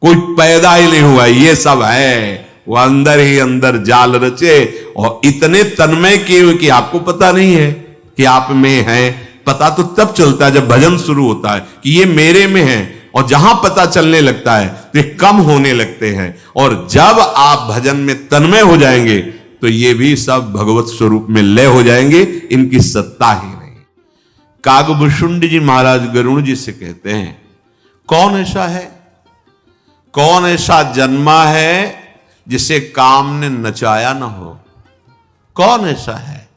कोई पैदा ही नहीं हुआ, ये सब है। वो अंदर ही अंदर जाल रचे और इतने तन्मय किए हुए कि आपको पता नहीं है कि आप में है। पता तो तब चलता है जब भजन शुरू होता है कि ये मेरे में है, और जहां पता चलने लगता है तो ये कम होने लगते हैं। और जब आप भजन में तन्मय हो जाएंगे तो ये भी सब भगवत स्वरूप में लय हो जाएंगे, इनकी सत्ता ही नहीं। कागभूषुंड जी महाराज गरुड़ जी से कहते हैं, कौन ऐसा है, कौन ऐसा जन्मा है जिसे काम ने नचाया ना हो? कौन ऐसा है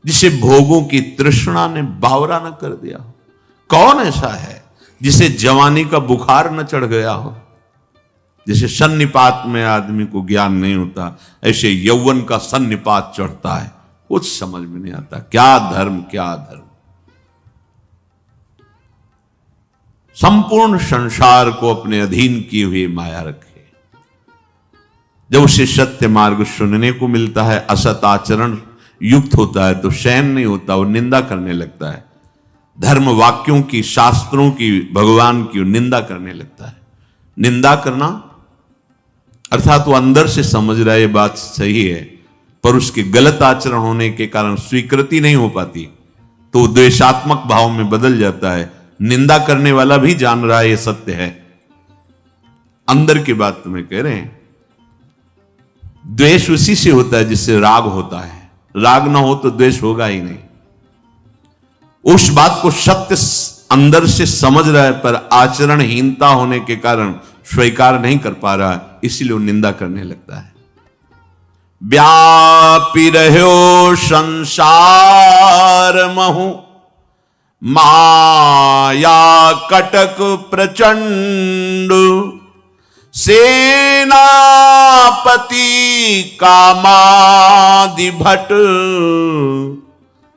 जिसे भोगों की तृष्णा ने बावरा न कर दिया हो? कौन ऐसा है जिसे जवानी का बुखार न चढ़ गया हो? जैसे सन्निपात में आदमी को ज्ञान नहीं होता, ऐसे यौवन का सन्निपात चढ़ता है, कुछ समझ में नहीं आता। क्या धर्म, क्या धर्म। संपूर्ण संसार को अपने अधीन किए हुए माया रखे। जब उसे सत्य मार्ग सुनने को मिलता है, असत आचरण युक्त होता है, तो शयन नहीं होता, वो निंदा करने लगता है। धर्म वाक्यों की, शास्त्रों की, भगवान की निंदा करने लगता है। निंदा करना अर्थात वो अंदर से समझ रहा है ये बात सही है, पर उसके गलत आचरण होने के कारण स्वीकृति नहीं हो पाती, तो वो द्वेषात्मक भाव में बदल जाता है। निंदा करने वाला भी जान रहा है ये सत्य है। अंदर की बात तुम्हें कह रहे हैं। द्वेष उसी से होता है जिससे राग होता है। राग ना हो तो द्वेष होगा ही नहीं। उस बात को सत्य अंदर से समझ रहा है, पर आचरणहीनता होने के कारण स्वीकार नहीं कर पा रहा है, इसीलिए वो निंदा करने लगता है। व्यापी रहो संसार महु, माया कटक प्रचंड, सेनापति कामादि भट,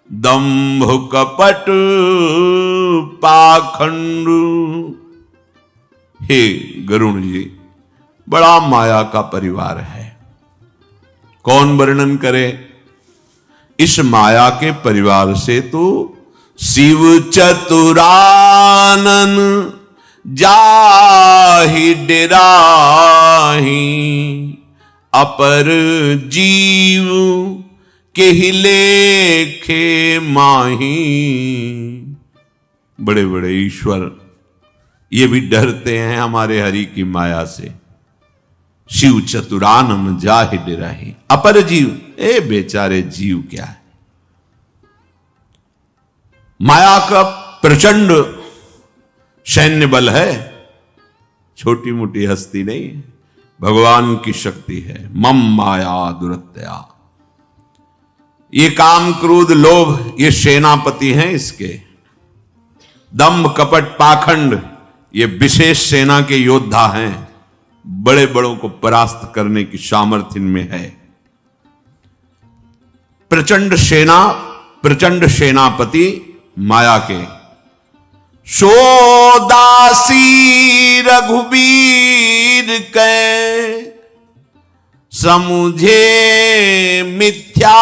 दंभ कपट पाखंड। हे गरुण जी, बड़ा माया का परिवार है। कौन वर्णन करे? इस माया के परिवार से तो शिव चतुरानन जाहि डेराहि, अपर जीव के ही लेखे माही। बड़े बड़े ईश्वर ये भी डरते हैं हमारे हरि की माया से। शिव चतुरानन जाहि डेराहि, अपर जीव, ए बेचारे जीव क्या है। माया का प्रचंड सैन्य बल है, छोटी मोटी हस्ती नहीं है, भगवान की शक्ति है। मम माया दुरत्या, ये काम क्रोध लोभ ये सेनापति हैं इसके। दंभ कपट पाखंड ये विशेष सेना के योद्धा हैं, बड़े बड़ों को परास्त करने की सामर्थ्य इनमें है। प्रचंड सेना, प्रचंड सेनापति माया के। सो दासी रघुबीर के, समुझे मिथ्या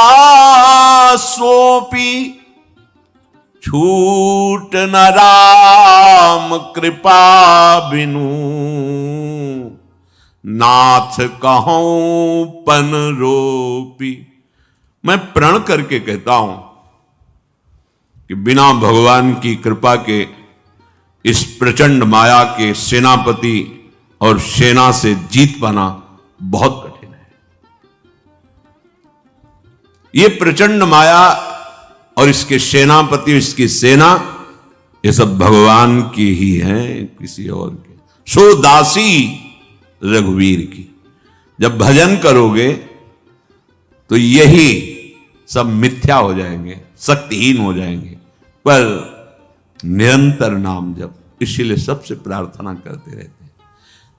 सोपी, छूट न राम कृपा बिनु, नाथ कहूं पन रोपी। मैं प्रण करके कहता हूं कि बिना भगवान की कृपा के इस प्रचंड माया के सेनापति और सेना से जीत पाना बहुत कठिन है। ये प्रचंड माया और इसके सेनापति, इसकी सेना, ये सब भगवान की ही है, किसी और के। सो दासी रघुवीर की। जब भजन करोगे तो यही सब मिथ्या हो जाएंगे, शक्तिहीन हो जाएंगे, पर निरंतर नाम जप, इसीलिए सबसे प्रार्थना करते रहते हैं।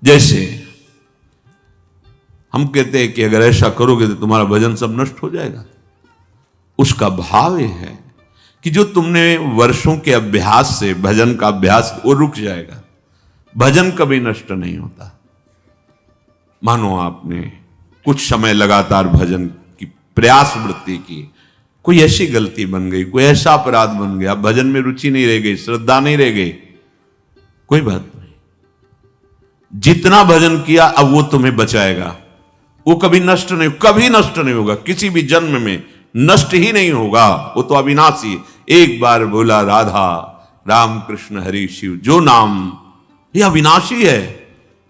जैसे हम कहते हैं कि अगर ऐसा करोगे तो तुम्हारा भजन सब नष्ट हो जाएगा। उसका भाव यह है कि जो तुमने वर्षों के अभ्यास से, भजन का अभ्यास, वो रुक जाएगा। भजन कभी नष्ट नहीं होता। मानो आपने कुछ समय लगातार भजन की प्रयास वृत्ति की, कोई ऐसी गलती बन गई, कोई ऐसा अपराध बन गया, भजन में रुचि नहीं रह गई, श्रद्धा नहीं रह गई, कोई बात नहीं। जितना भजन किया अब वो तुम्हें बचाएगा, वो कभी नष्ट नहीं होगा, किसी भी जन्म में नष्ट ही नहीं होगा, वो तो अविनाशी। एक बार बोला राधा राम कृष्ण हरि शिव, जो नाम ये अविनाशी है,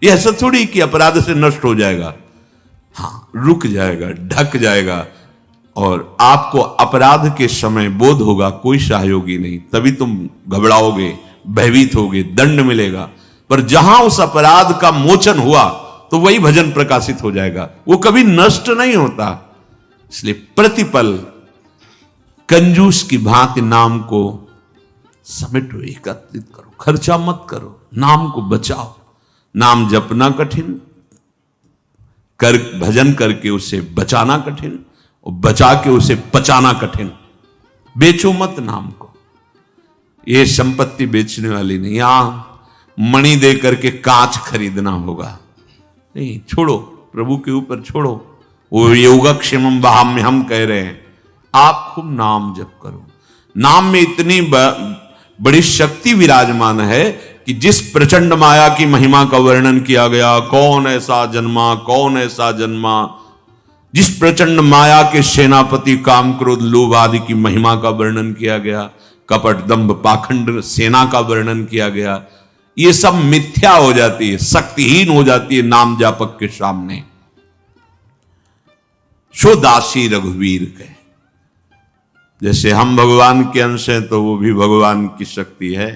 ये ऐसा थोड़ी कि अपराध से नष्ट हो जाएगा। हाँ, रुक जाएगा, ढक जाएगा, और आपको अपराध के समय बोध होगा कोई सहयोगी नहीं, तभी तुम घबराओगे, भयभीत होगे, दंड मिलेगा। पर जहां उस अपराध का मोचन हुआ तो वही भजन प्रकाशित हो जाएगा, वो कभी नष्ट नहीं होता। इसलिए प्रतिपल कंजूस की भांति नाम को समेटो, एकत्रित करो, खर्चा मत करो, नाम को बचाओ। नाम जपना कठिन, कर भजन करके उसे बचाना कठिन, और बचा के उसे पचाना कठिन। बेचो मत नाम को, ये संपत्ति बेचने वाली नहीं। यहां मणि दे करके कांच खरीदना होगा, नहीं, छोड़ो, प्रभु के ऊपर छोड़ो। वो योगक्षेमम वहाम्य हम कह रहे हैं, आप खूब नाम जप करो। नाम में इतनी बड़ी शक्ति विराजमान है कि जिस प्रचंड माया की महिमा का वर्णन किया गया, कौन ऐसा जन्मा, कौन ऐसा जन्मा, जिस प्रचंड माया के सेनापति काम क्रोध लोभ आदि की महिमा का वर्णन किया गया, कपट दंभ पाखंड सेना का वर्णन किया गया, ये सब मिथ्या हो जाती है, शक्तिहीन हो जाती है नाम जापक के सामने। सो दासी रघुवीर के, जैसे हम भगवान के अंश हैं तो वो भी भगवान की शक्ति है,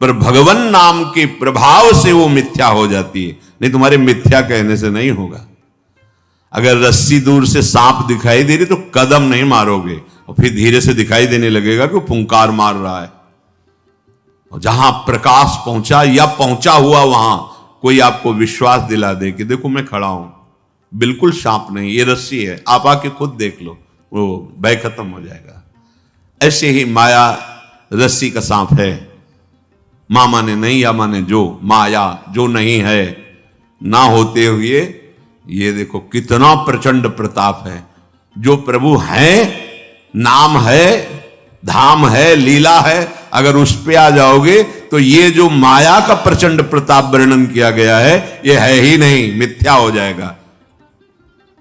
पर भगवान नाम के प्रभाव से वो मिथ्या हो जाती है, नहीं तुम्हारे मिथ्या कहने से नहीं होगा। अगर रस्सी दूर से सांप दिखाई दे रही तो कदम नहीं मारोगे, और फिर धीरे से दिखाई देने लगेगा कि वो फुंकार मार रहा है। और जहां प्रकाश पहुंचा या पहुंचा हुआ, वहां कोई आपको विश्वास दिला दे कि देखो मैं खड़ा हूं, बिल्कुल सांप नहीं, ये रस्सी है, आप आके खुद देख लो, वो भय खत्म हो जाएगा। ऐसे ही माया रस्सी का सांप है, मां माने नहीं या माने जो, माया जो नहीं है, ना होते हुए ये देखो कितना प्रचंड प्रताप है। जो प्रभु है, नाम है, धाम है, लीला है, अगर उस पे आ जाओगे तो ये जो माया का प्रचंड प्रताप वर्णन किया गया है ये है ही नहीं, मिथ्या हो जाएगा।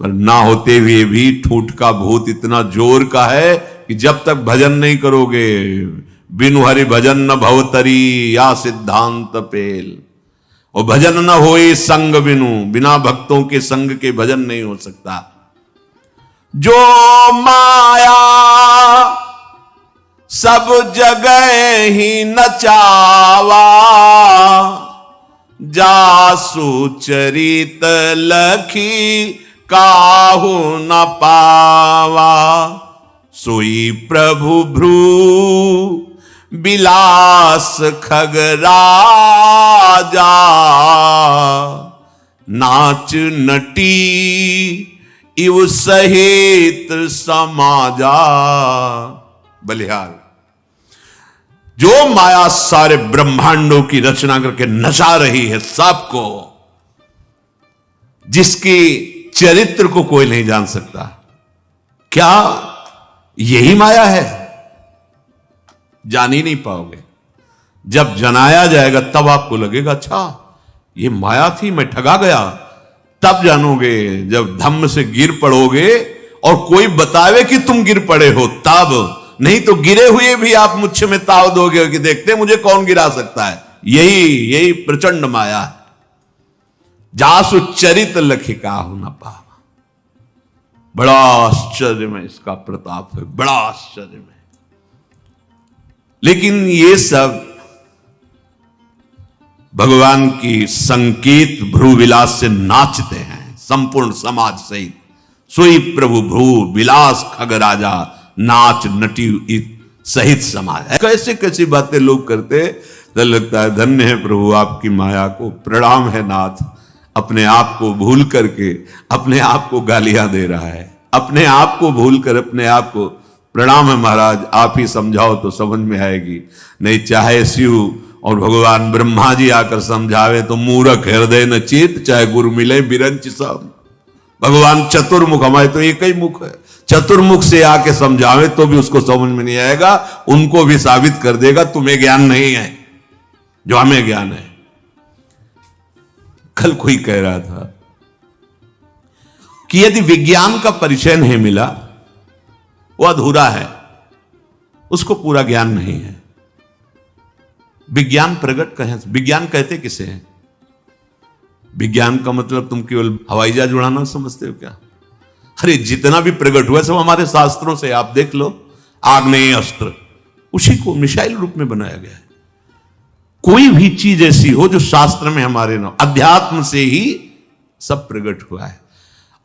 पर ना होते हुए भी ठूठ का भूत इतना जोर का है कि जब तक भजन नहीं करोगे, बिनु हरि भजन न भवतरी या सिद्धांत पेल, और भजन न होए संग बिनु, बिना भक्तों के संग के भजन नहीं हो सकता। जो माया सब जगह ही नचावा, जासु चरित लखी काहू न पावा, सोई प्रभु भ्रू बिलास खगराजा, नाच नटी इव सहित समाजा। बलिहार जो माया सारे ब्रह्मांडों की रचना करके नचा रही है सबको, जिसकी चरित्र को कोई नहीं जान सकता, क्या यही माया है? जान ही नहीं पाओगे। जब जनाया जाएगा तब आपको लगेगा अच्छा ये माया थी, मैं ठगा गया। तब जानोगे जब धम्म से गिर पड़ोगे और कोई बतावे कि तुम गिर पड़े हो, तब। नहीं तो गिरे हुए भी आप मुझ में ताव दोगे कि देखते मुझे कौन गिरा सकता है। यही प्रचंड माया है। जासु चरित लखिका हो न पावा। बड़ा आश्चर्य में इसका प्रताप है, बड़ा आश्चर्य में। लेकिन ये सब भगवान की संकेत भ्रू विलास से नाचते हैं संपूर्ण समाज सहित। सोई प्रभु भ्रू विलास खगराजा, नाच नटी सहित समाज है। कैसे कैसी बातें लोग करते, तो लगता है धन्य है प्रभु आपकी माया को, प्रणाम है नाथ। अपने आप को भूल करके अपने आप को गालियां दे रहा है, अपने आप को भूल कर अपने आप को। प्रणाम है महाराज, आप ही समझाओ तो समझ में आएगी। नहीं चाहे शिव और भगवान ब्रह्मा जी आकर समझावे तो मूर्ख हृदय न चेत, चाहे गुरु मिले बिरंच सब। भगवान चतुर्मुख, हमारे तो एक ही मुख है, चतुर्मुख से आके समझावे तो भी उसको समझ में नहीं आएगा। उनको भी साबित कर देगा तुम्हें ज्ञान नहीं है जो हमें ज्ञान है। कल कोई कह रहा था कि यदि विज्ञान का परिचय नहीं मिला वो अधूरा है, उसको पूरा ज्ञान नहीं है। विज्ञान प्रकट कहें, विज्ञान कहते किसे हैं? विज्ञान का मतलब तुम केवल हवाई जहाज उड़ाना समझते हो क्या? अरे जितना भी प्रकट हुआ सब हमारे शास्त्रों से, आप देख लो, आग्नेय अस्त्र उसी को मिसाइल रूप में बनाया गया है। कोई भी चीज ऐसी हो जो शास्त्र में हमारे ना, अध्यात्म से ही सब प्रकट हुआ है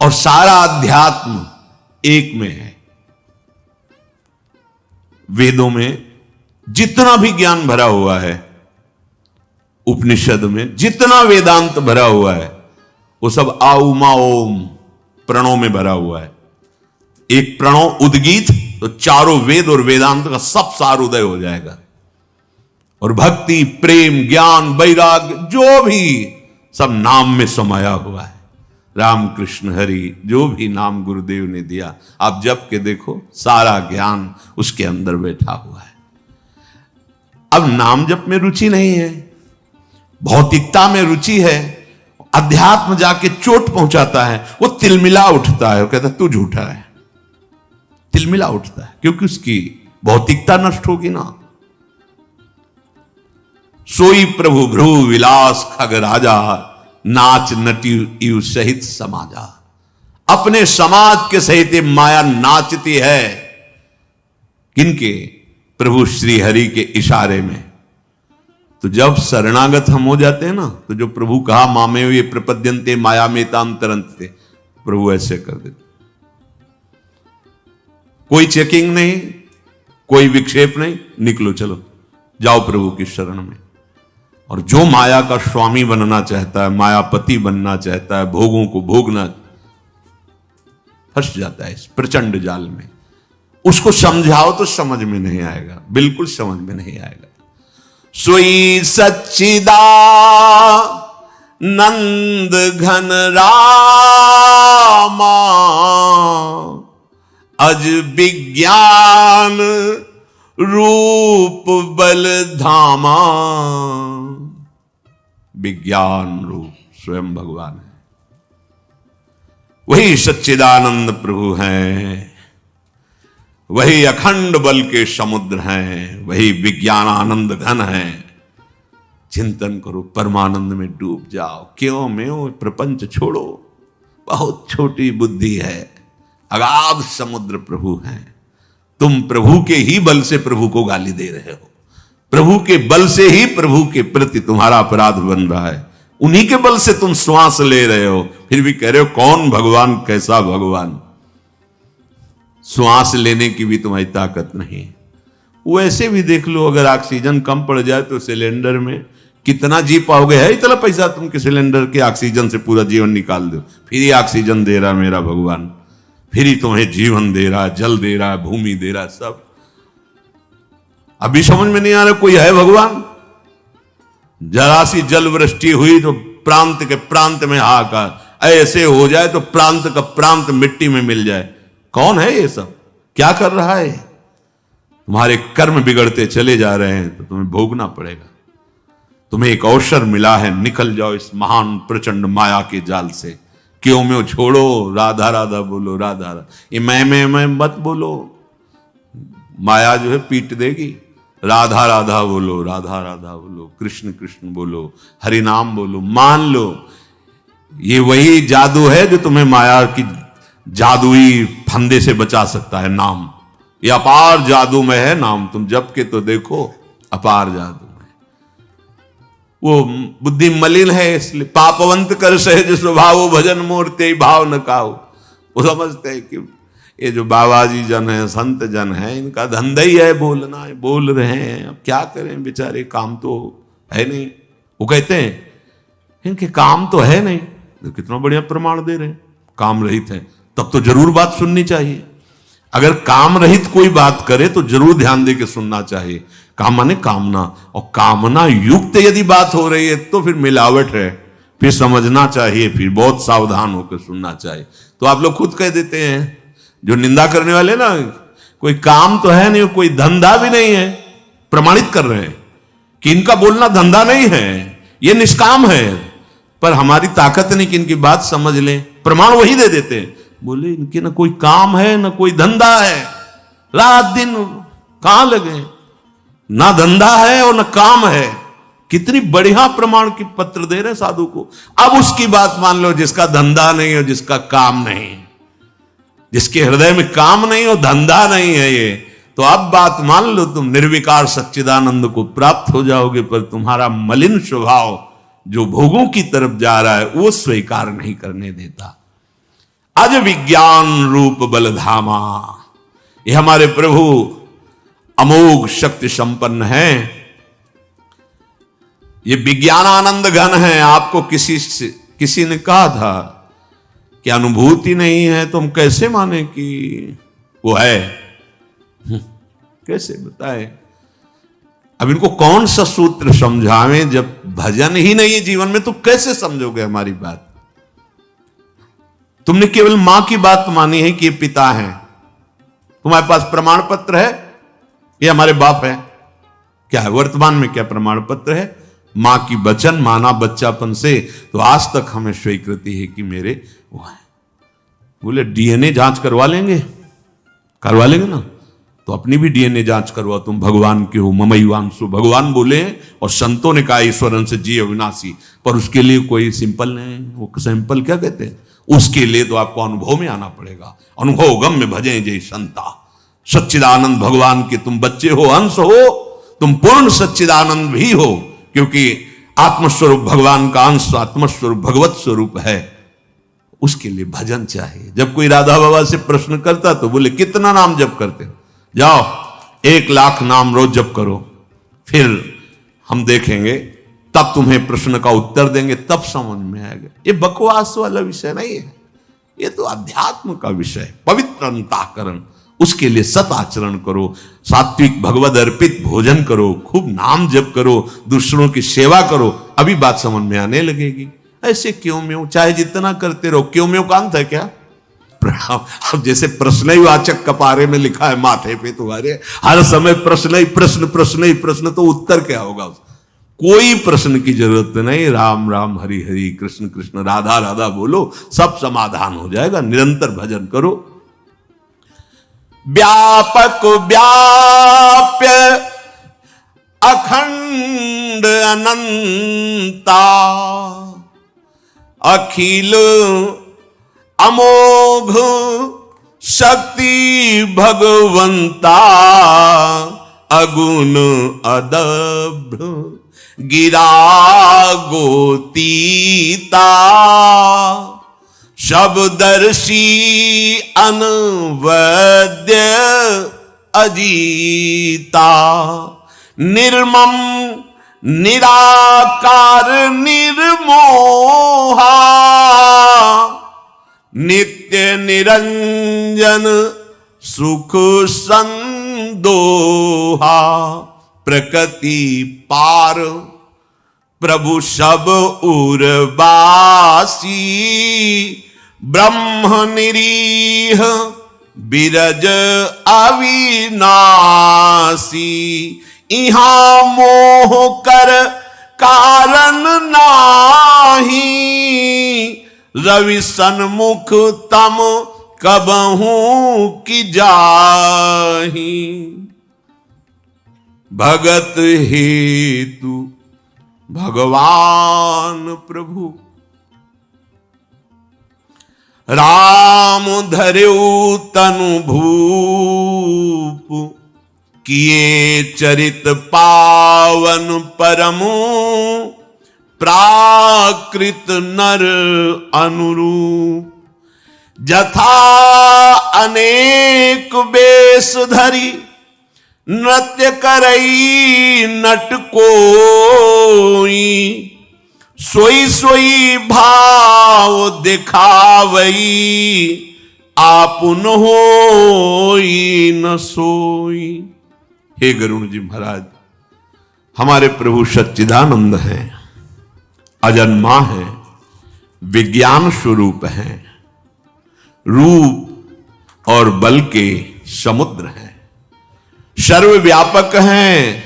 और सारा अध्यात्म एक में है। वेदों में जितना भी ज्ञान भरा हुआ है, उपनिषद में जितना वेदांत भरा हुआ है, वो सब आउमा ओम प्रणव में भरा हुआ है। एक प्रणव उद्गीत तो चारों वेद और वेदांत का सब सार उदय हो जाएगा। और भक्ति, प्रेम, ज्ञान, वैराग्य जो भी सब नाम में समाया हुआ है। राम कृष्ण हरि जो भी नाम गुरुदेव ने दिया, आप जप के देखो, सारा ज्ञान उसके अंदर बैठा हुआ है। अब नाम जप में रुचि नहीं है, भौतिकता में रुचि है, अध्यात्म जाके चोट पहुंचाता है, वो तिलमिला उठता है, वो कहता है तू झूठा है, तिलमिला उठता है, क्योंकि उसकी भौतिकता नष्ट होगी ना। सोई प्रभु भ्रू विलास खग राजा, नाच नटी यू सहित समाजा। अपने समाज के सहित माया नाचती है, किनके? प्रभु श्री हरि के इशारे में। तो जब शरणागत हम हो जाते हैं ना, तो जो प्रभु कहा मामे ये प्रपद्यंते माया में ताम तरंते, प्रभु ऐसे कर देते। कोई चेकिंग नहीं, कोई विक्षेप नहीं, निकलो चलो जाओ प्रभु की शरण में। और जो माया का स्वामी बनना चाहता है, मायापति बनना चाहता है, भोगों को भोगना, फंस जाता है इस प्रचंड जाल में। उसको समझाओ तो समझ में नहीं आएगा, बिल्कुल समझ में नहीं आएगा। सोई सच्चिदा नंद घन रामा, अज विज्ञान रूप बल धामा। विज्ञान रूप स्वयं भगवान है, वही सच्चिदानंद प्रभु हैं, वही अखंड बल के समुद्र हैं, वही विज्ञान आनंद घन है। चिंतन करो, परमानंद में डूब जाओ। क्यों में प्रपंच छोड़ो, बहुत छोटी बुद्धि है, अगाध समुद्र प्रभु हैं। तुम प्रभु के ही बल से प्रभु को गाली दे रहे हो, प्रभु के बल से ही प्रभु के प्रति तुम्हारा अपराध बन रहा है, उन्हीं के बल से तुम श्वास ले रहे हो, फिर भी कह रहे हो कौन भगवान, कैसा भगवान। श्वास लेने की भी तुम्हारी ताकत नहीं। वो ऐसे भी देख लो, अगर ऑक्सीजन कम पड़ जाए तो सिलेंडर में कितना जी पाओगे? है इतना पैसा तुम के सिलेंडर के ऑक्सीजन से पूरा जीवन निकाल दो। फिर ही ऑक्सीजन दे रहा मेरा भगवान, फिर ही तुम्हें जीवन दे रहा, जल दे रहा, भूमि दे रहा, सब। अभी समझ में नहीं आ रहा कोई है भगवान? जरा सी जल वृष्टि हुई तो प्रांत के प्रांत में हाहाकार, ऐसे हो जाए तो प्रांत का प्रांत मिट्टी में मिल जाए। कौन है ये सब? क्या कर रहा है? तुम्हारे कर्म बिगड़ते चले जा रहे हैं तो तुम्हें भोगना पड़ेगा। तुम्हें एक अवसर मिला है, निकल जाओ इस महान प्रचंड माया के जाल से। क्यों में छोड़ो, राधा राधा बोलो, राधा राधा, ये मैं मत बोलो, माया जो है पीट देगी। राधा राधा बोलो, राधा राधा बोलो, कृष्ण कृष्ण बोलो, हरि नाम बोलो, मान लो ये वही जादू है जो तुम्हें माया की जादुई फंदे से बचा सकता है। नाम ये अपार जादू में है, नाम तुम जप के तो देखो, अपार जादू में। वो बुद्धि मलिन है, इसलिए पापवंत कर सहज स्वभाव, भजन मूर्ति भाव न काऊ। वो समझते हैं कि ये जो बाबा जी जन है, संत जन है, इनका धंधा ही है बोलना है, बोल रहे हैं, अब क्या करें बेचारे, काम तो है नहीं। वो कहते हैं इनके काम तो है नहीं, तो कितना बढ़िया प्रमाण दे रहे हैं, काम रहित है, तब तो जरूर बात सुननी चाहिए। अगर काम रहित कोई बात करे तो जरूर ध्यान दे के सुनना चाहिए। काम माने कामना, और कामना युक्त यदि बात हो रही है तो फिर मिलावट है, फिर समझना चाहिए, फिर बहुत सावधान होकर सुनना चाहिए। तो आप लोग खुद कह देते हैं, जो निंदा करने वाले ना, कोई काम तो है नहीं, कोई धंधा भी नहीं है, प्रमाणित कर रहे हैं कि इनका बोलना धंधा नहीं है, ये निष्काम है। पर हमारी ताकत नहीं कि इनकी बात समझ लें, प्रमाण वही दे देते हैं। बोले इनके ना कोई काम है ना कोई धंधा है, रात दिन कहां लगे, ना धंधा है और ना काम है। कितनी बढ़िया प्रमाण की पत्र दे रहे साधु को। अब उसकी बात मान लो, जिसका धंधा नहीं और जिसका काम नहीं, जिसके हृदय में काम नहीं और धंधा नहीं है ये, तो अब बात मान लो तुम निर्विकार सच्चिदानंद को प्राप्त हो जाओगे, पर तुम्हारा मलिन स्वभाव जो भोगों की तरफ जा रहा है वो स्वीकार नहीं करने देता। अज विज्ञान रूप बलधामा, ये हमारे प्रभु अमोघ शक्ति संपन्न है, ये विज्ञानानंद घन है। आपको किसी ने कहा था कि अनुभूति नहीं है, तो हम कैसे माने कि वो है? कैसे बताए? अब इनको कौन सा सूत्र समझावें, जब भजन ही नहीं है जीवन में, तो कैसे समझोगे हमारी बात? तुमने केवल मां की बात मानी है कि ये पिता हैं, तुम्हारे पास प्रमाण पत्र है ये हमारे बाप है? क्या है वर्तमान में? क्या प्रमाण पत्र है? मां की वचन माना बच्चापन से, तो आज तक हमें स्वीकृति है कि मेरे वो है। बोले डीएनए जांच करवा लेंगे ना, तो अपनी भी डीएनए जांच करवा, तुम भगवान के हो, ममैवांशु भगवान बोले, और संतों ने कहा ईश्वरन से जी अविनाशी, पर उसके लिए कोई सिंपल नहीं, वो सैंपल क्या कहते हैं, उसके लिए तो आपको अनुभव में आना पड़ेगा। अनुभव गम में भजे जय संता, सच्चिदानंद भगवान के तुम बच्चे हो, अंश हो, तुम पूर्ण सच्चिदानंद भी हो, क्योंकि आत्मस्वरूप भगवान का अंश, आत्मस्वरूप भगवत स्वरूप है। उसके लिए भजन चाहिए। जब कोई राधा बाबा से प्रश्न करता तो बोले कितना नाम जप करते हो? जाओ 1,00,000 नाम रोज जप करो, फिर हम देखेंगे, तब तुम्हें प्रश्न का उत्तर देंगे, तब समझ में आएगा। ये बकवास वाला विषय नहीं है, ये तो अध्यात्म का विषय, पवित्र अंतःकरण। उसके लिए सत आचरण करो, सात्विक भगवद अर्पित भोजन करो, खूब नाम जप करो, दूसरों की सेवा करो, अभी बात समझ में आने लगेगी। ऐसे क्यों म्यों चाहे जितना करते रहो, क्यों म्यों का अंत है क्या? अब जैसे प्रश्न ही वाचक कपारे में लिखा है माथे पे तुम्हारे, हर समय प्रश्न ही प्रश्न, प्रश्न ही प्रश्न, तो उत्तर क्या होगा? कोई प्रश्न की जरूरत नहीं। राम राम हरि हरि, कृष्ण कृष्ण राधा राधा बोलो, सब समाधान हो जाएगा। निरंतर भजन करो। व्यापक व्याप्य अखंड अनंता, अखिल अमोघ शक्ति भगवंता, अगुण अदभ्र गिरा गोतीता, शब्दर्षि अनवद्य अजीता, निर्मम निराकार निर्मोहा, नित्य निरंजन सुख संदोहा, प्रकृति पार प्रभु सब उर्वासी, ब्रह्म निरीह बिरज अविनाशी, इहां मोह कर कारण नाही, रवि सन्मुख तम कबहू की जाही, भगत हेतु भगवान प्रभु, राम धर्यु तनु भूप, किए चरित पावन परमु, प्राकृत नर अनुरूप, जथा अनेक वेश धरी, नृत्य करई नट कोई, सोई सोई भाव दिखावई, आपुन होई न सोई। हे गरुण जी महाराज, हमारे प्रभु सच्चिदानंद हैं, अजन्मा है, विज्ञान स्वरूप हैं, रूप और बल के समुद्र हैं, सर्वव्यापक हैं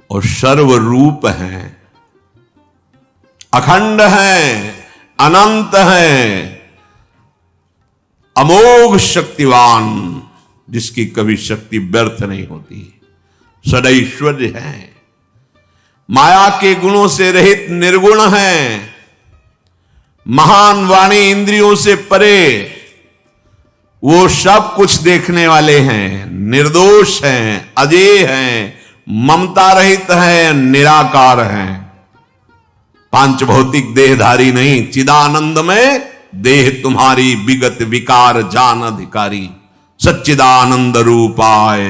और सर्वरूप हैं, अखंड हैं, अनंत हैं, अमोघ शक्तिवान, जिसकी कभी शक्ति व्यर्थ नहीं होती, सदैश्वर्य है, माया के गुणों से रहित निर्गुण हैं, महान वाणी इंद्रियों से परे, वो सब कुछ देखने वाले हैं, निर्दोष हैं, अजेय हैं, ममता रहित हैं, निराकार हैं, पांच भौतिक देहधारी नहीं, चिदानंद में देह तुम्हारी विगत विकार जान अधिकारी, सच्चिदानंद रूपाय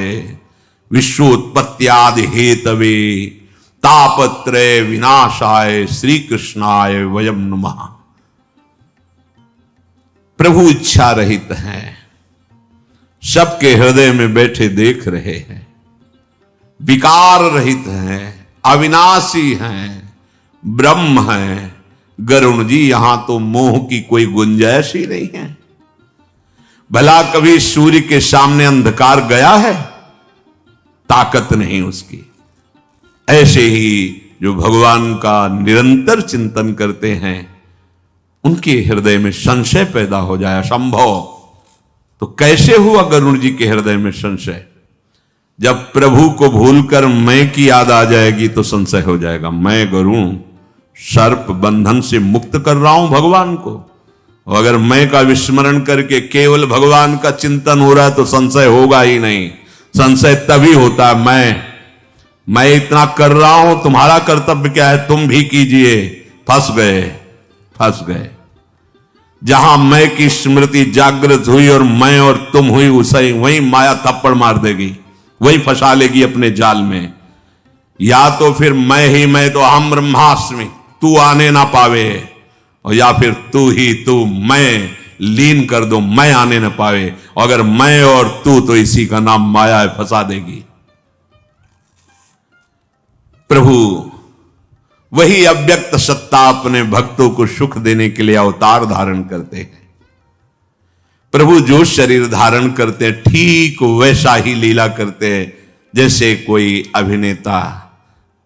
विश्वोत्पत्त्यादि हेतवे तापत्रय विनाशाय श्री कृष्णाय वयम नमः। प्रभु इच्छा रहित हैं, सबके हृदय में बैठे देख रहे हैं, विकार रहित हैं, अविनाशी हैं, ब्रह्म हैं। गरुण जी, यहां तो मोह की कोई गुंजाइश ही नहीं है। भला कभी सूर्य के सामने अंधकार गया है? ताकत नहीं उसकी। ऐसे ही जो भगवान का निरंतर चिंतन करते हैं, उनके हृदय में संशय पैदा हो जाए असंभव। तो कैसे हुआ गरुण जी के हृदय में संशय? जब प्रभु को भूलकर मैं की याद आ जाएगी तो संशय हो जाएगा। मैं गरुण सर्प बंधन से मुक्त कर रहा हूं भगवान को, और अगर मैं का विस्मरण करके केवल भगवान का चिंतन हो रहा है तो संशय होगा ही नहीं। संशय तभी होता है मैं इतना कर रहा हूं, तुम्हारा कर्तव्य क्या है, तुम भी कीजिए। फंस गए। जहां मैं की स्मृति जागृत हुई और मैं और तुम हुई, उसे वही माया थप्पड़ मार देगी, वही फंसा लेगी अपने जाल में। या तो फिर मैं तो अहम ब्रह्मास्मि, तू आने ना पावे, और या फिर तू मैं लीन कर दो, मैं आने ना पावे। और अगर मैं और तू, तो इसी का नाम माया है, फंसा देगी। प्रभु वही अव्यक्त सत्ता अपने भक्तों को सुख देने के लिए अवतार धारण करते हैं। प्रभु जो शरीर धारण करते हैं, ठीक वैसा ही लीला करते हैं जैसे कोई अभिनेता,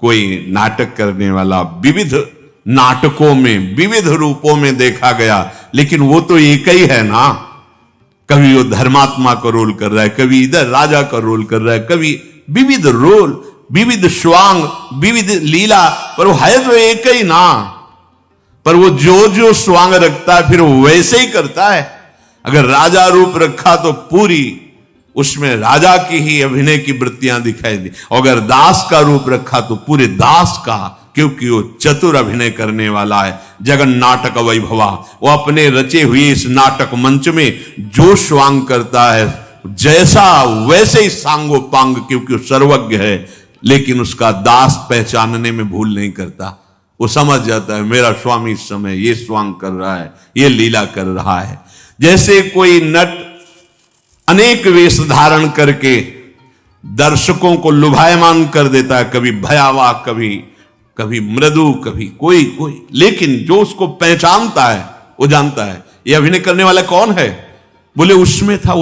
कोई नाटक करने वाला। विविध नाटकों में विविध रूपों में देखा गया, लेकिन वो तो एक ही है ना। कभी वो धर्मात्मा का रोल कर रहा है, कभी इधर राजा का रोल कर रहा है, कभी विविध रोल, विविध स्वांग, विविध लीला, पर वो है तो एक ही ना। पर वो जो स्वांग रखता है फिर वो वैसे ही करता है। अगर राजा रूप रखा तो पूरी उसमें राजा की ही अभिनय की वृत्तियां दिखाई दी, और अगर दास का रूप रखा तो पूरे दास का, क्योंकि वो चतुर अभिनय करने वाला है। जगन नाटक वैभवा, वो अपने रचे हुए इस नाटक मंच में जो स्वांग करता है, जैसा वैसे ही सांगोपांग, क्योंकि वो सर्वज्ञ है। लेकिन उसका दास पहचानने में भूल नहीं करता। वो समझ जाता है मेरा स्वामी इस समय ये स्वांग कर रहा है, ये लीला कर रहा है। जैसे कोई नट अनेक वेश धारण करके दर्शकों को लुभायमान कर देता है, कभी भयावह, कभी मृदु, कभी कोई, लेकिन जो उसको पहचानता है वो जानता है ये अभिनय करने वाला कौन है। बोले उसमें था,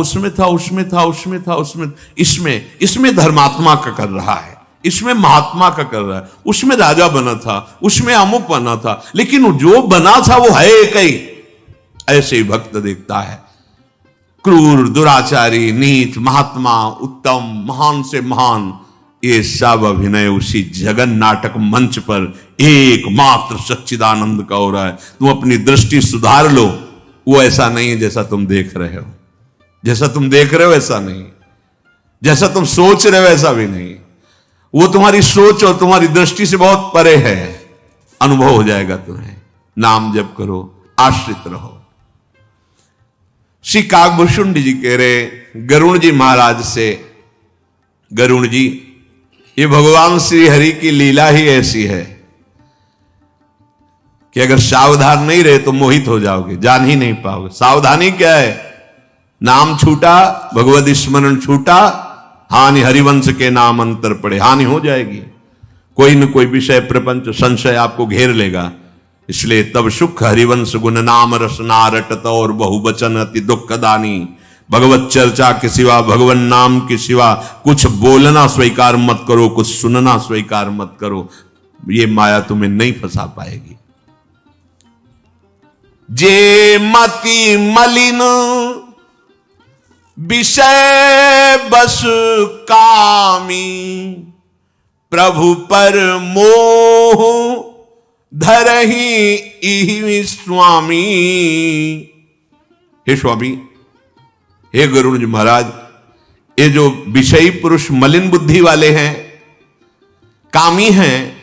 इसमें धर्मात्मा का कर रहा है, इसमें महात्मा का कर रहा है, उसमें राजा बना था, उसमें अमुक बना था, लेकिन जो बना था वो है एक ही। ऐसे ही भक्त देखता है क्रूर, दुराचारी, नीच, महात्मा, उत्तम, महान से महान, ये सब अभिनय उसी जगन नाटक मंच पर एकमात्र सच्चिदानंद का हो रहा है। तुम अपनी दृष्टि सुधार लो। वो ऐसा नहीं है जैसा तुम देख रहे हो, ऐसा नहीं, जैसा तुम सोच रहे हो ऐसा भी नहीं। वो तुम्हारी सोच और तुम्हारी दृष्टि से बहुत परे है। अनुभव हो जाएगा तुम्हें। नाम जप करो, आश्रित रहो। श्री काकभूषुंड जी कह रहे गरुण जी महाराज से, गरुण जी, ये भगवान श्री हरि की लीला ही ऐसी है कि अगर सावधान नहीं रहे तो मोहित हो जाओगे, जान ही नहीं पाओगे। सावधानी क्या है? नाम छूटा, भगवत स्मरण छूटा, हानि हरिवंश के नाम अंतर पड़े, हानि हो जाएगी। कोई न कोई विषय, प्रपंच, संशय आपको घेर लेगा। इसलिए तब सुख हरिवंश गुण नाम रसना रटत और बहुवचन अति दुखदानी। भगवत चर्चा के सिवा, भगवान नाम के सिवा कुछ बोलना स्वीकार मत करो, कुछ सुनना स्वीकार मत करो। ये माया तुम्हें नहीं फंसा पाएगी। जे मति मलिन विषय बस कामी, प्रभु पर मोह धरहि इहि स्वामी। हे स्वामी, हे गरुड़ जी महाराज, ये जो विषयी पुरुष मलिन बुद्धि वाले हैं, कामी हैं,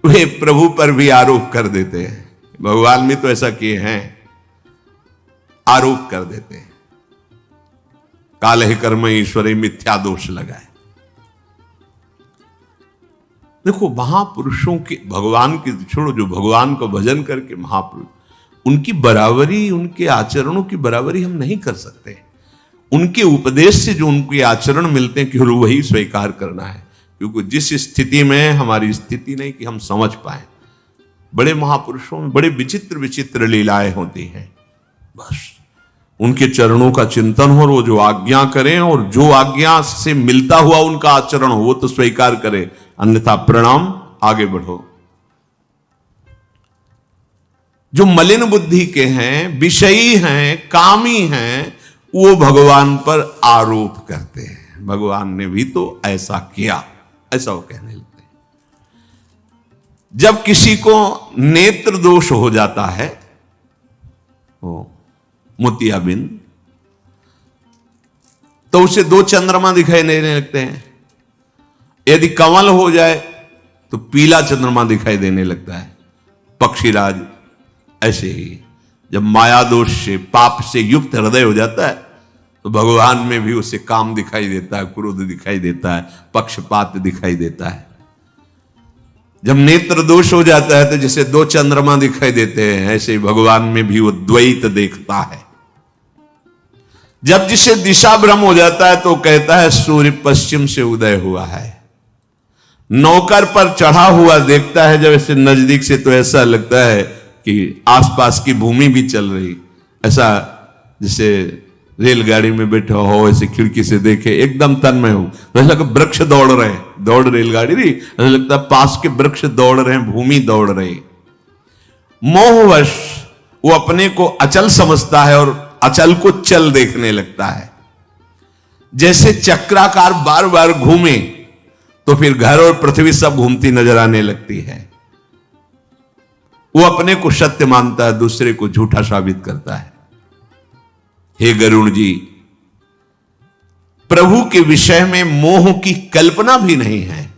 वे प्रभु पर भी आरोप कर देते हैं। भगवान भी तो ऐसा किए हैं, आरोप कर देते हैं। काले कर्म ईश्वरे मिथ्या दोष लगाए। देखो, महापुरुषों के, भगवान की छोड़ो, जो भगवान को भजन करके महापुरुष, उनकी बराबरी, उनके आचरणों की बराबरी हम नहीं कर सकते। उनके उपदेश से जो उनके आचरण मिलते हैं, केवल वही स्वीकार करना है, क्योंकि जिस स्थिति में हमारी स्थिति नहीं कि हम समझ पाए। बड़े महापुरुषों में बड़े विचित्र विचित्र लीलाएं होती हैं। बस उनके चरणों का चिंतन हो, और वो जो आज्ञा करें और जो आज्ञा से मिलता हुआ उनका आचरण हो, वो तो स्वीकार करें, अन्यथा प्रणाम, आगे बढ़ो। जो मलिन बुद्धि के हैं, विषयी हैं, कामी हैं, वो भगवान पर आरोप करते हैं। भगवान ने भी तो ऐसा किया, ऐसा वो कहने लगते हैं। जब किसी को नेत्र दोष हो जाता है, मोतियाबिंद, तो उसे दो चंद्रमा दिखाई देने लगते हैं। यदि कमल हो जाए तो पीला चंद्रमा दिखाई देने लगता है। पक्षीराज ऐसे ही जब माया दोष से, पाप से युक्त हृदय हो जाता है, तो भगवान में भी उसे काम दिखाई देता है, क्रोध दिखाई देता है, पक्षपात दिखाई देता है। जब नेत्र दोष हो जाता है तो जैसे दो चंद्रमा दिखाई देते हैं, ऐसे ही भगवान में भी वो द्वैत देखता है। जब जिसे दिशा भ्रम हो जाता है तो कहता है सूर्य पश्चिम से उदय हुआ है। नौकर पर चढ़ा हुआ देखता है जब ऐसे नजदीक से, तो ऐसा लगता है कि आसपास की भूमि भी चल रही। ऐसा जैसे रेलगाड़ी में बैठा हो, ऐसे खिड़की से देखे, एकदम तन्मय हो, तो ऐसा लगता वृक्ष दौड़ रहे हैं, दौड़ रेलगाड़ी नहीं, ऐसा लगता है पास के वृक्ष दौड़ रहे हैं, भूमि दौड़ रही। मोहवश वो अपने को अचल समझता है और अचल को चल देखने लगता है। जैसे चक्राकार बार बार घूमे तो फिर घर और पृथ्वी सब घूमती नजर आने लगती है। वो अपने को सत्य मानता है, दूसरे को झूठा साबित करता है। हे गरुड़ जी, प्रभु के विषय में मोह की कल्पना भी नहीं है,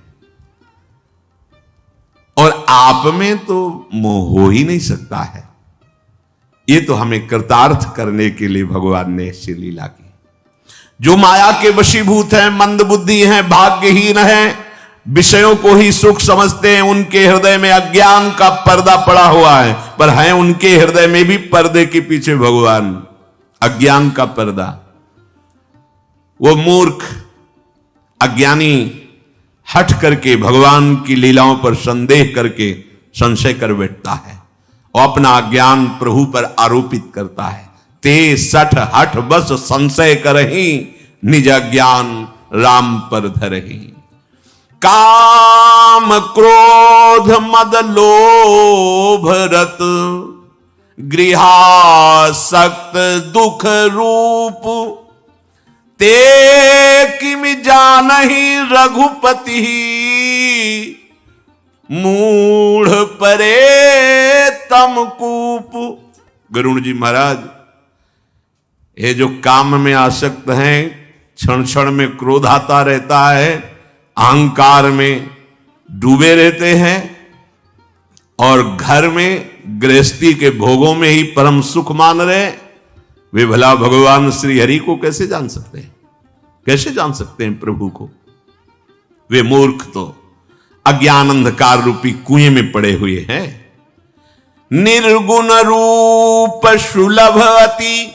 और आप में तो मोह हो ही नहीं सकता है। ये तो हमें कृतार्थ करने के लिए भगवान ने ऐसी लीला की। जो माया के वशीभूत हैं, मंद बुद्धि हैं, भाग्यहीन हैं, विषयों को ही सुख समझते हैं, उनके हृदय में अज्ञान का पर्दा पड़ा हुआ है। पर है उनके हृदय में भी पर्दे के पीछे भगवान, अज्ञान का पर्दा। वो मूर्ख अज्ञानी हट करके भगवान की लीलाओं पर संदेह करके संशय कर बैठता है और अपना अज्ञान प्रभु पर आरोपित करता है। ते सठ हठ बस संशय करही, निज ज्ञान राम पर धरही। काम क्रोध मद लोभ रत, गृहासक्त दुख रूप, ते किम जानहि रघुपति, मूढ़ परे तम कूप। गरुड़ जी महाराज, ये जो काम में आसक्त हैं, क्षण क्षण में क्रोध आता रहता है, अहंकार में डूबे रहते हैं, और घर में गृहस्थी के भोगों में ही परम सुख मान रहे, वे भला भगवान श्री हरि को कैसे जान सकते हैं? कैसे जान सकते हैं प्रभु को? वे मूर्ख तो अज्ञान अंधकार रूपी कुएं में पड़े हुए हैं। निर्गुण रूप सुलभ अति,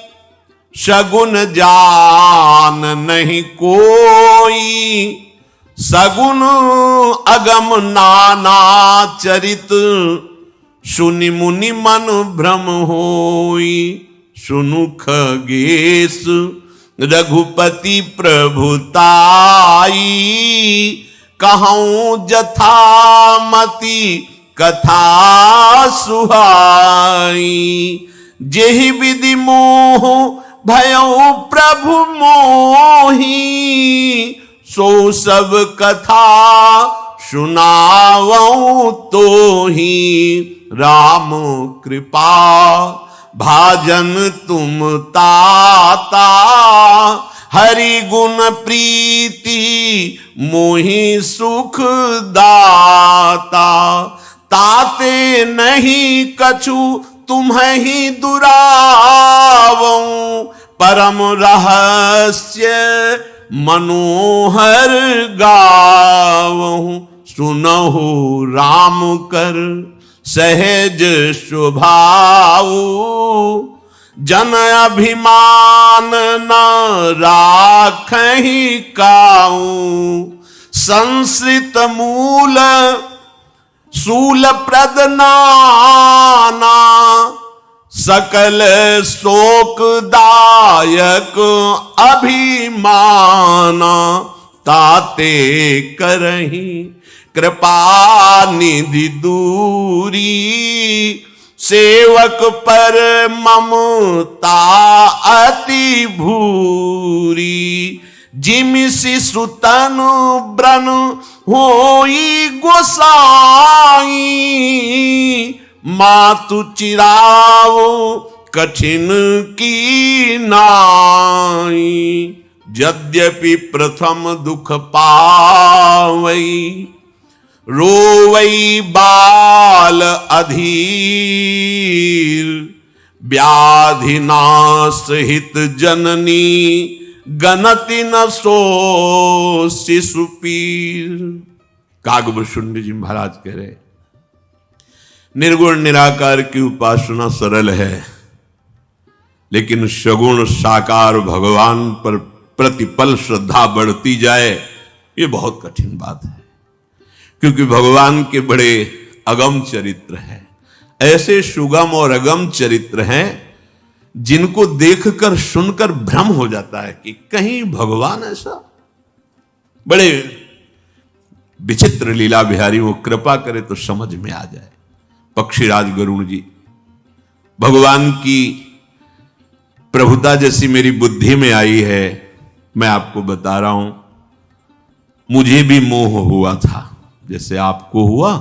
सगुण जान नहीं कोई, सगुण अगम नाना चरित, सुनि मुनि मन भ्रम होई। सुनु खगेश रघुपति प्रभुताई, कहूं जथामति कथा सुहाई। जेहि विधि मोह भयो प्रभु मोही, सो सब कथा सुनावऊं तो ही। राम कृपा भाजन तुम ताता, हरि गुण प्रीति मोहि सुख दाता। ताते नहीं कछु तुम्हें ही दुरावऊं, परम रहस्य मनोहर गावहूं। सुनहु राम कर सहज स्वभाव, जन अभिमान न राखहि काऊ। संस्कृत मूल शूल प्रद नाना, सकल शोकदायक अभिमाना। ताते करही कृपा निधि दूरी, सेवक पर ममता अति भूरी। जिमिसि सुतन ब्रन होई गोसाई, मातु चिराओ कठिन की नाई। यद्यपि प्रथम दुख पावई, रोवई बाल अधीर। व्याधि नाश हित जननी, गनति न सो शिशुपीर। कागभूषुंड जी महाराज कह रहे, निर्गुण निराकार की उपासना सरल है, लेकिन सगुण साकार भगवान पर प्रतिपल श्रद्धा बढ़ती जाए, ये बहुत कठिन बात है। क्योंकि भगवान के बड़े अगम चरित्र हैं, ऐसे सुगम और अगम चरित्र हैं जिनको देखकर सुनकर भ्रम हो जाता है कि कहीं भगवान ऐसा। बड़े विचित्र लीला बिहारी, वो कृपा करे तो समझ में आ जाए। पक्षीराज गरुण जी, भगवान की प्रभुता जैसी मेरी बुद्धि में आई है, मैं आपको बता रहा हूं। मुझे भी मोह हुआ था, जैसे आपको हुआ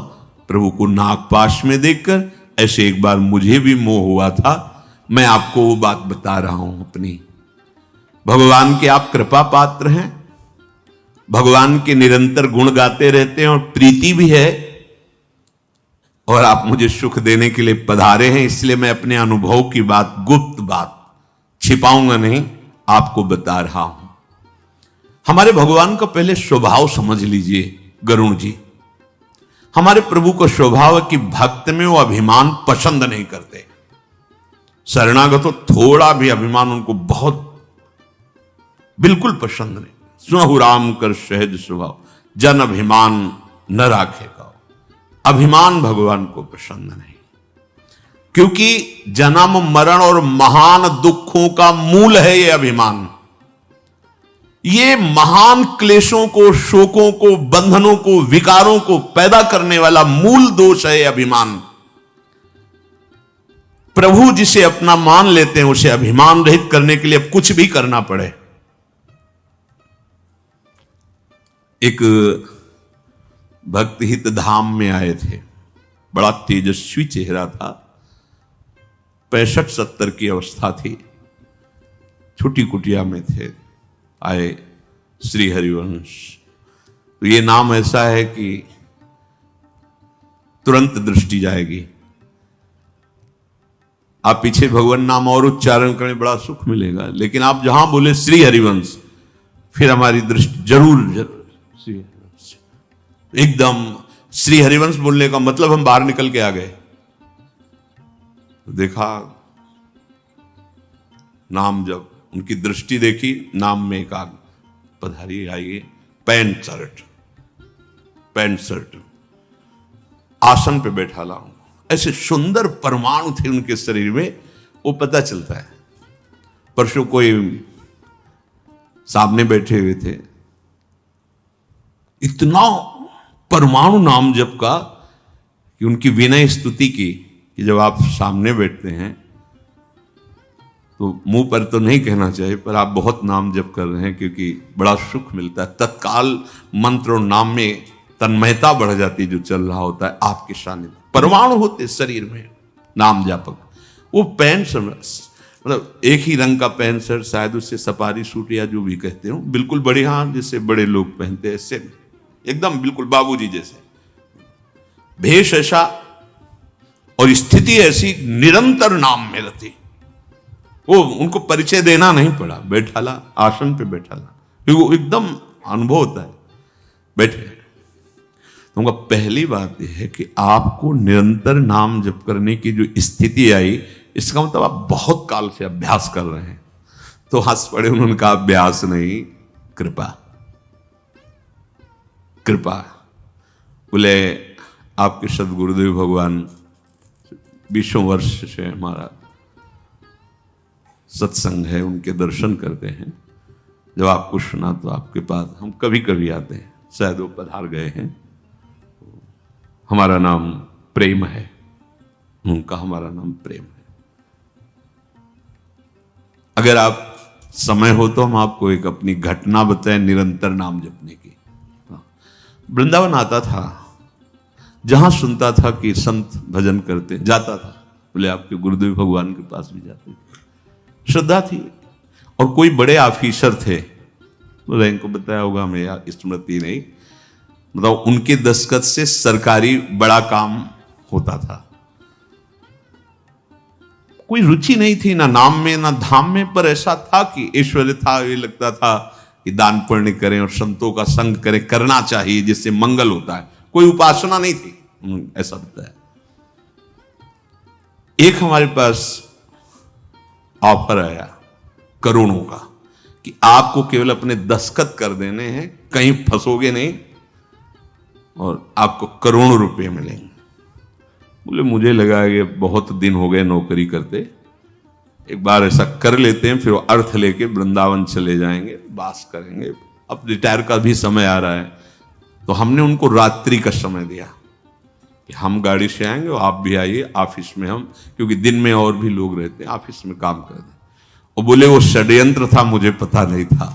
प्रभु को नागपाश में देखकर, ऐसे एक बार मुझे भी मोह हुआ था। मैं आपको वो बात बता रहा हूं अपनी। भगवान के आप कृपा पात्र हैं, भगवान के निरंतर गुण गाते रहते हैं और प्रीति भी है, और आप मुझे सुख देने के लिए पधारे हैं। इसलिए मैं अपने अनुभव की बात, गुप्त बात छिपाऊंगा नहीं, आपको बता रहा हूं। हमारे भगवान का पहले स्वभाव समझ लीजिए गरुण जी। हमारे प्रभु का स्वभाव है कि भक्त में वो अभिमान पसंद नहीं करते। शरणागत तो थोड़ा भी अभिमान उनको बहुत बिल्कुल पसंद नहीं। सुनहु राम कर सहज स्वभाव, जन अभिमान न राखेगा। अभिमान भगवान को पसंद नहीं, क्योंकि जन्म मरण और महान दुखों का मूल है ये अभिमान। ये महान क्लेशों को, शोकों को, बंधनों को, विकारों को पैदा करने वाला मूल दोष है ये अभिमान। प्रभु जिसे अपना मान लेते हैं, उसे अभिमान रहित करने के लिए अब कुछ भी करना पड़े। एक भक्त हित धाम में आए थे, बड़ा तेजस्वी चेहरा था, 65-70 की अवस्था थी, छोटी कुटिया में थे। आए श्री हरिवंश, तो ये नाम ऐसा है कि तुरंत दृष्टि जाएगी। आप पीछे भगवान नाम और उच्चारण करें, बड़ा सुख मिलेगा, लेकिन आप जहां बोले श्री हरिवंश, फिर हमारी दृष्टि जरूर श्री हरिवंश। एकदम श्री हरिवंश बोलने का मतलब हम बाहर निकल के आ गए, देखा नाम, जब उनकी दृष्टि देखी, नाम में एक आग पधारी आइए, पैंट शर्ट, आसन पे बैठा लाऊं। ऐसे सुंदर परमाणु थे उनके शरीर में, वो पता चलता है। परसों कोई सामने बैठे हुए थे, इतना परमाणु नाम जप का कि उनकी विनय स्तुति की, कि जब आप सामने बैठते हैं तो मुंह पर तो नहीं कहना चाहिए, पर आप बहुत नाम जप कर रहे हैं, क्योंकि बड़ा सुख मिलता है। तत्काल मंत्र और नाम में तन्मयता बढ़ जाती है जो चल रहा होता है आपके सामने। परमाणु होते शरीर में नाम जापक। वो पैंट मतलब एक ही रंग का पैंट शर्ट, शायद उससे सफारी सूट या जो भी कहते हो, बिल्कुल बढ़िया जैसे बड़े लोग पहनते हैं, ऐसे एकदम बिल्कुल बाबूजी जैसे भेष ऐसा और स्थिति ऐसी, निरंतर नाम में रहती। वो उनको परिचय देना नहीं पड़ा, बैठाला आसन पे बैठाला, क्योंकि वो एकदम अनुभव होता है। बैठे तो उनका पहली बात यह है कि आपको निरंतर नाम जप करने की जो स्थिति आई, इसका मतलब आप बहुत काल से अभ्यास कर रहे हैं। तो हंस पड़े, उन्होंने कहा अभ्यास नहीं, कृपा। कृपा बोले आपके सदगुरुदेव भगवान 20 वर्ष से हमारा सत्संग है, उनके दर्शन करते हैं। जब आपको सुना तो आपके पास हम कभी कभी आते हैं, शायद वो पधार गए हैं। हमारा नाम प्रेम है, उनका हमारा नाम प्रेम है। अगर आप समय हो तो हम आपको एक अपनी घटना बताएं निरंतर नाम जपने की। वृंदावन आता था, जहां सुनता था कि संत भजन करते, जाता था। बोले आपके गुरुदेव भगवान के पास भी जाते थे, श्रद्धा थी। और कोई बड़े ऑफिसर थे, बोले इनको बताया होगा, हमें स्मृति नहीं, मतलब उनके दस्तखत से सरकारी बड़ा काम होता था। कोई रुचि नहीं थी ना नाम में ना धाम में, पर ऐसा था कि ऐश्वर्य था। ये लगता था कि दान पुण्य करें और संतों का संग करें, करना चाहिए जिससे मंगल होता है। कोई उपासना नहीं थी, ऐसा बताया। एक हमारे पास ऑफर आया करोड़ों का कि आपको केवल अपने दस्तखत कर देने हैं, कहीं फंसोगे नहीं और आपको करोड़ों रुपए मिलेंगे। बोले मुझे लगा कि बहुत दिन हो गए नौकरी करते, एक बार ऐसा कर लेते हैं, फिर वो अर्थ लेके वृंदावन चले जाएंगे, वास करेंगे। अब रिटायर का भी समय आ रहा है, तो हमने उनको रात्रि का समय दिया कि हम गाड़ी से आएंगे और आप भी आइए ऑफिस में, हम क्योंकि दिन में और भी लोग रहते हैं, ऑफिस में काम कर दें। और बोले वो षड्यंत्र था, मुझे पता नहीं था।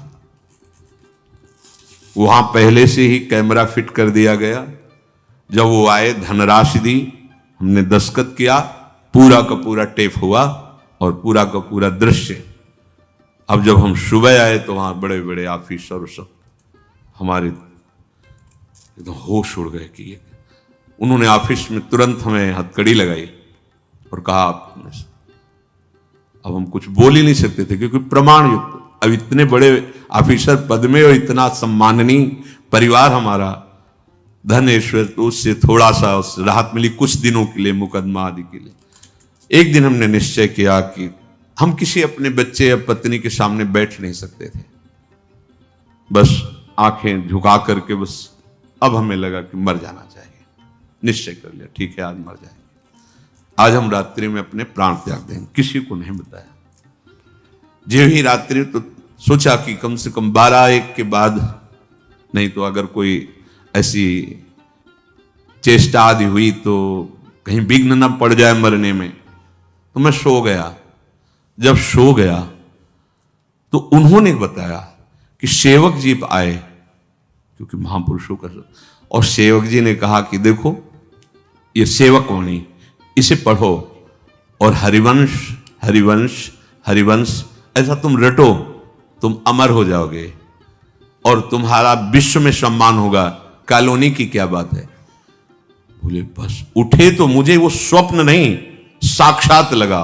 वहां पहले से ही कैमरा फिट कर दिया गया। जब वो आए, धनराशि दी, हमने दस्तखत किया, पूरा का पूरा टेप हुआ और पूरा का पूरा दृश्य। अब जब हम सुबह आए तो वहां बड़े बड़े ऑफिसर सब हमारे तो होश उड़ गए कि ये। उन्होंने ऑफिस में तुरंत हमें हथकड़ी लगाई और कहा आपने। अब हम कुछ बोल ही नहीं सकते थे, क्योंकि प्रमाण युक्त। अब इतने बड़े ऑफिसर पद में और इतना सम्माननीय परिवार हमारा, धन ऐश्वर्य, तो उससे थोड़ा सा राहत मिली कुछ दिनों के लिए, मुकदमा आदि के लिए। एक दिन हमने निश्चय किया कि हम किसी अपने बच्चे या पत्नी के सामने बैठ नहीं सकते थे, बस आंखें झुका करके, बस अब हमें लगा कि मर जाना चाहिए। निश्चय कर लिया, ठीक है आज मर जाएंगे, आज हम रात्रि में अपने प्राण त्याग देंगे। किसी को नहीं बताया। जो ही रात्रि, तो सोचा कि कम से कम 12-1 के बाद, नहीं तो अगर कोई ऐसी चेष्टा आदि हुई तो कहीं विघ्न न पड़ जाए मरने में। तो मैं सो गया। जब सो गया तो उन्होंने बताया कि सेवक जी आए, क्योंकि महापुरुषों का, और सेवक जी ने कहा कि देखो ये सेवक वाणी, इसे पढ़ो और हरिवंश हरिवंश हरिवंश ऐसा तुम रटो, तुम अमर हो जाओगे और तुम्हारा विश्व में सम्मान होगा। कॉलोनी की क्या बात है। बोले बस उठे तो मुझे वो स्वप्न नहीं, साक्षात लगा।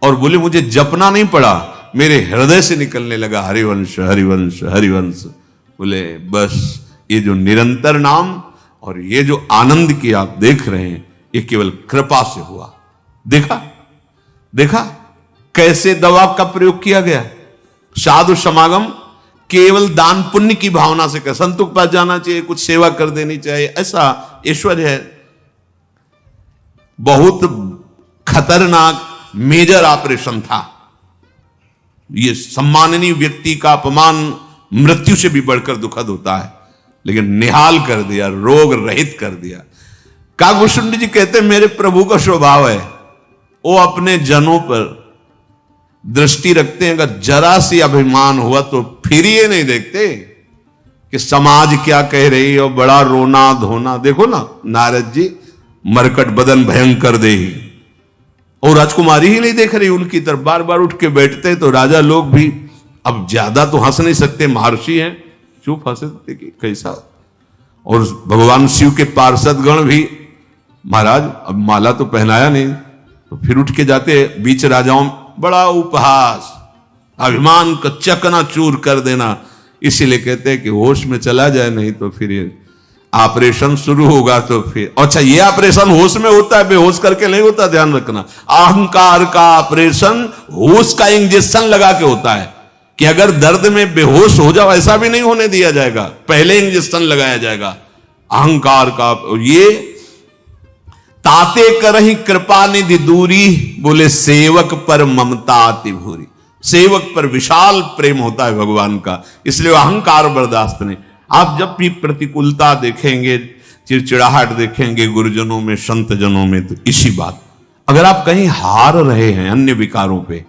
और बोले मुझे जपना नहीं पड़ा, मेरे हृदय से निकलने लगा हरिवंश हरिवंश हरिवंश। बोले बस ये जो निरंतर नाम और ये जो आनंद की आप देख रहे हैं, ये केवल कृपा से हुआ। देखा देखा कैसे दवा का प्रयोग किया गया। साधु समागम केवल दान पुण्य की भावना से कर, संतों के पास जाना चाहिए, कुछ सेवा कर देनी चाहिए, ऐसा ऐश्वर्य है। बहुत खतरनाक मेजर ऑपरेशन था। यह सम्माननीय व्यक्ति का अपमान मृत्यु से भी बढ़कर दुखद होता है, लेकिन निहाल कर दिया, रोग रहित कर दिया। कागभूषण जी कहते मेरे प्रभु का स्वभाव है, वो अपने जनों पर दृष्टि रखते हैं। अगर जरा सी अभिमान हुआ तो फिर ये नहीं देखते कि समाज क्या कह रही है और बड़ा रोना धोना। देखो ना नारद जी, मरकट बदन भयंकर दे, और राजकुमारी ही नहीं देख रही उनकी तरफ, बार बार उठ के बैठते। तो राजा लोग भी अब ज्यादा तो हंस नहीं सकते, महर्षि हैं, चुप हंसते कि कैसा। और भगवान शिव के पार्षद गण भी, महाराज अब माला तो पहनाया नहीं, तो फिर उठ के जाते बीच राजाओं, बड़ा उपहास, अभिमान का चकनाचूर कर देना। इसीलिए कहते हैं कि होश में चला जाए, नहीं तो फिर ये ऑपरेशन शुरू होगा। तो फिर अच्छा, ये ऑपरेशन होश में होता है, बेहोश करके नहीं होता, ध्यान रखना। अहंकार का ऑपरेशन होश का इंजेक्शन लगा के होता है, कि अगर दर्द में बेहोश हो जाओ ऐसा भी नहीं होने दिया जाएगा, पहले इंजेक्शन लगाया जाएगा अहंकार का। ये ताते करही कृपा निधि दूरी, बोले सेवक पर ममता अति भूरी। सेवक पर विशाल प्रेम होता है भगवान का, इसलिए अहंकार बर्दाश्त नहीं। आप जब भी प्रतिकूलता देखेंगे, चिड़चिड़ाहट देखेंगे गुरुजनों में, संत जनों में, तो इसी बात। अगर आप कहीं हार रहे हैं अन्य विकारों पे,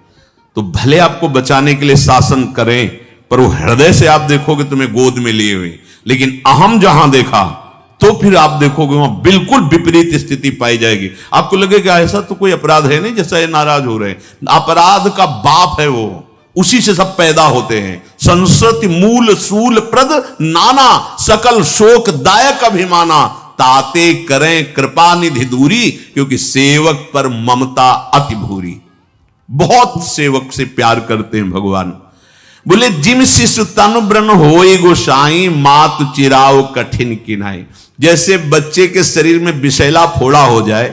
तो भले आपको बचाने के लिए शासन करें, पर वो हृदय से आप देखोगे तुम्हें गोद में लिए हुए। लेकिन अहम जहां देखा तो फिर आप देखोगे वहां बिल्कुल विपरीत स्थिति पाई जाएगी। आपको लगेगा ऐसा तो कोई अपराध है नहीं जैसा ये नाराज हो रहे हैं। अपराध का बाप है वो, उसी से सब पैदा होते हैं। संस्कृति मूल सूल प्रद नाना, सकल शोक दायक अभिमाना, ताते करें कृपा निधि दूरी, क्योंकि सेवक पर ममता अति भूरी। बहुत सेवक से प्यार करते हैं भगवान। बोले जिम शिशु तनु ब्रन होई गोसाई, मातु चिराव कठिन किनाई। जैसे बच्चे के शरीर में विषैला फोड़ा हो जाए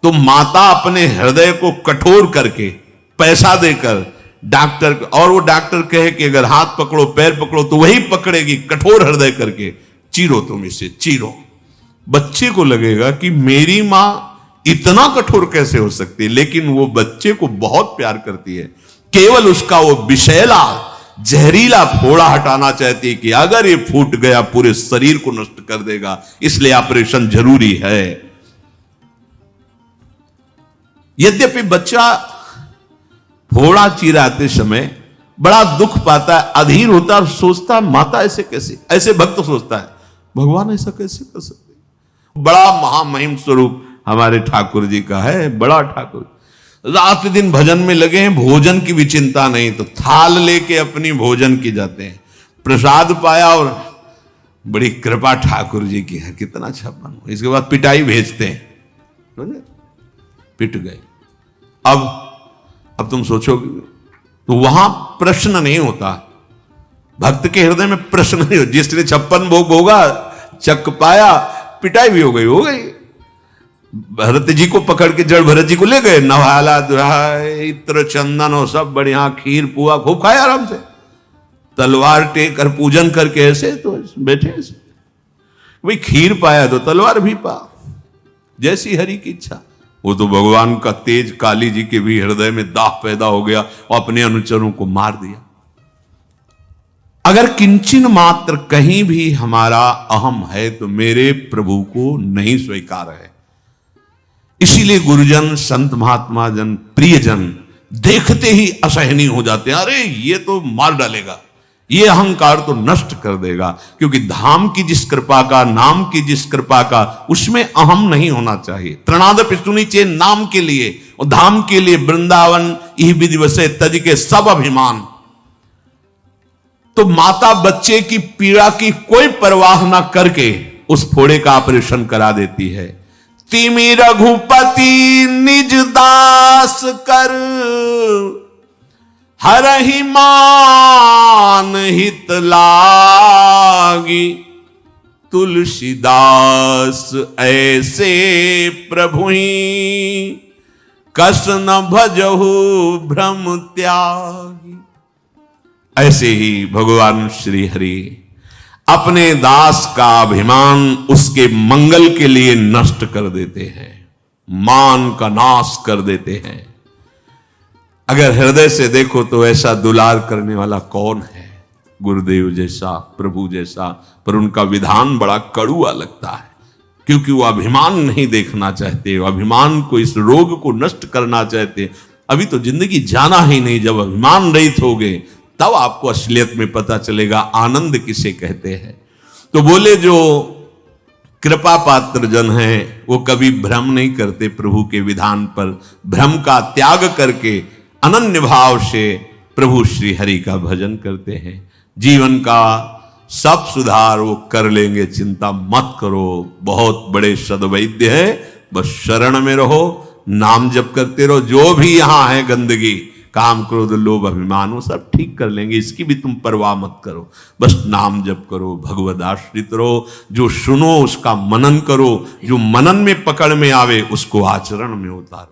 तो माता अपने हृदय को कठोर करके पैसा देकर डॉक्टर, और वो डॉक्टर कहे कि अगर हाथ पकड़ो पैर पकड़ो तो वही पकड़ेगी, कठोर हृदय करके चीरो, तुम इसे चीरो। बच्चे को लगेगा कि मेरी मां इतना कठोर कैसे हो सकती है, लेकिन वो बच्चे को बहुत प्यार करती है। केवल उसका वो विषैला जहरीला फोड़ा हटाना चाहती है कि अगर ये फूट गया पूरे शरीर को नष्ट कर देगा, इसलिए ऑपरेशन जरूरी है। यद्यपि बच्चा फोड़ा चीराते समय बड़ा दुख पाता है, अधीर होता है और सोचता है माता ऐसे कैसे, ऐसे भक्त सोचता है भगवान ऐसा कैसे कर सकते। बड़ा महामहिम स्वरूप हमारे ठाकुर जी का है, बड़ा ठाकुर। रात दिन भजन में लगे हैं, भोजन की भी चिंता नहीं, तो थाल लेके अपनी भोजन की जाते हैं। प्रसाद पाया और बड़ी कृपा ठाकुर जी की है, कितना छप्पन। इसके बाद पिटाई भेजते हैं, पिट गए। अब तुम सोचोगे तो वहां प्रश्न नहीं होता, भक्त के हृदय में प्रश्न नहीं होता। जिसने 56 भोग भोगा, चक पाया, पिटाई भी हो गई। भरत जी को पकड़ के जड़ भरत जी को ले गए, नवाला दुहाई इत्र चंदन और सब बढ़िया, खीर पुआ खूब खाया आराम से, तलवार टेक कर पूजन करके ऐसे तो बैठे ऐसे। भाई खीर पाया तो तलवार भी पा, जैसी हरि की इच्छा। वो तो भगवान का तेज काली जी के भी हृदय में दाह पैदा हो गया और अपने अनुचरों को मार दिया। अगर किंचन मात्र कहीं भी हमारा अहम है तो मेरे प्रभु को नहीं स्वीकार है। इसीलिए गुरुजन, संत महात्मा जन, प्रियजन देखते ही असहनीय हो जाते हैं। अरे ये तो मार डालेगा, ये अहंकार तो नष्ट कर देगा। क्योंकि धाम की जिस कृपा का, नाम की जिस कृपा का, उसमें अहम नहीं होना चाहिए। त्रणाद पिस्तुनी चे नाम के लिए और धाम के लिए वृंदावन यही विधि वसे तज के सब अभिमान। तो माता बच्चे की पीड़ा की कोई परवाह ना करके उस फोड़े का ऑपरेशन करा देती है। तिमि रघुपति निज दास कर, हरहि मान हित लागी। तुलसीदास ऐसे प्रभुहि, कस न भजहु भ्रम त्यागी। ऐसे ही भगवान श्री हरि अपने दास का अभिमान उसके मंगल के लिए नष्ट कर देते हैं, मान का नाश कर देते हैं। अगर हृदय से देखो तो ऐसा दुलार करने वाला कौन है, गुरुदेव जैसा, प्रभु जैसा। पर उनका विधान बड़ा कड़ुआ लगता है। क्योंकि वो अभिमान नहीं देखना चाहते, वो अभिमान को, इस रोग को नष्ट करना चाहते। अभी तो जिंदगी जाना ही नहीं, जब अभिमान रहित हो गए तब आपको असलियत में पता चलेगा आनंद किसे कहते हैं। तो बोले जो कृपा पात्र जन हैं वो कभी भ्रम नहीं करते प्रभु के विधान पर, भ्रम का त्याग करके अनन्य भाव से प्रभु श्री हरि का भजन करते हैं। जीवन का सब सुधार वो कर लेंगे, चिंता मत करो। बहुत बड़े सद्वैद्य है, बस शरण में रहो, नाम जप करते रहो। जो भी यहां है गंदगी, काम क्रोध लोभ अभिमान, वो सब ठीक कर लेंगे, इसकी भी तुम परवाह मत करो। बस नाम जप करो, भगवद आश्रित रहो, जो सुनो उसका मनन करो, जो मनन में पकड़ में आवे उसको आचरण में उतारो।